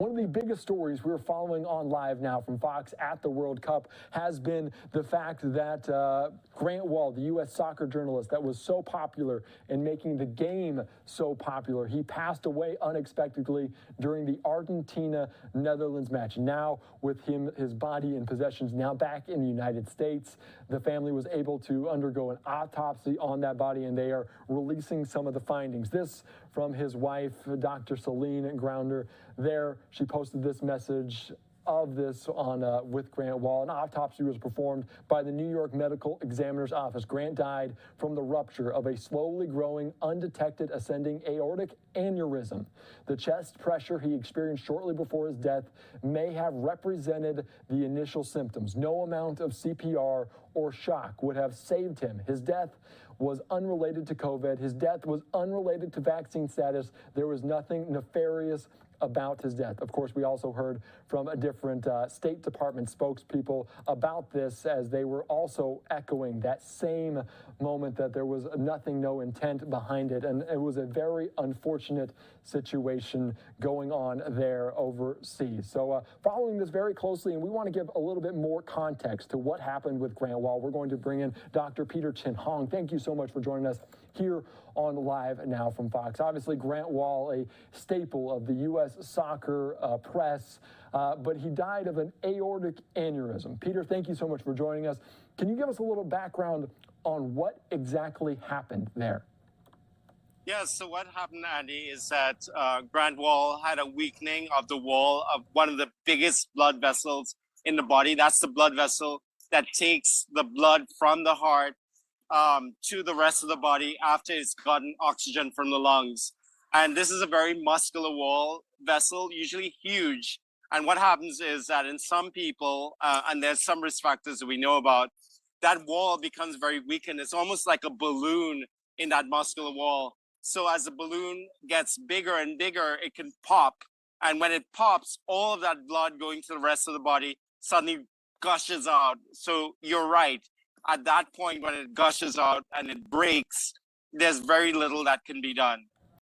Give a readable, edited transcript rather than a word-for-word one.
One of the biggest stories we're following on Live Now from Fox at the World Cup has been the fact that Grant Wahl, the U.S. soccer journalist that was so popular in making the game so popular, he passed away unexpectedly during the Argentina-Netherlands match. Now, with his body and possessions now back in the United States, the family was able to undergo an autopsy on that body, and they are releasing some of the findings. This from his wife, Dr. Céline Gounder. There, she posted this message of this on with Grant Wahl. An autopsy was performed by the New York Medical Examiner's Office. Grant died from the rupture of a slowly growing, undetected ascending aortic aneurysm. The chest pressure he experienced shortly before his death may have represented the initial symptoms. No amount of CPR or shock would have saved him. His death was unrelated to COVID. His death was unrelated to vaccine status. There was nothing nefarious about his death. Of course, we also heard from a different State Department spokespeople about this, as they were also echoing that same moment that there was nothing, no intent behind it. And it was a very unfortunate situation going on there overseas. So following this very closely, and we want to give a little bit more context to what happened with Grant Wahl, we're going to bring in Dr. Peter Chin Hong. Thank you so much for joining us here on Live Now from Fox. Obviously, Grant Wahl, a staple of the U.S. soccer press, but he died of an aortic aneurysm. Peter, thank you so much for joining us. Can you give us a little background on what exactly happened there? Yeah, so what happened, Andy, is that Grant Wahl had a weakening of the wall of one of the biggest blood vessels in the body. That's the blood vessel that takes the blood from the heart to the rest of the body after it's gotten oxygen from the lungs. And this is a very muscular wall vessel, usually huge. And what happens is that in some people, and there's some risk factors that we know about, that wall becomes very weakened. It's almost like a balloon in that muscular wall. So as the balloon gets bigger and bigger, it can pop. And when it pops, all of that blood going to the rest of the body suddenly gushes out. So you're right. At that point, when it gushes out and it breaks, there's very little that can be done.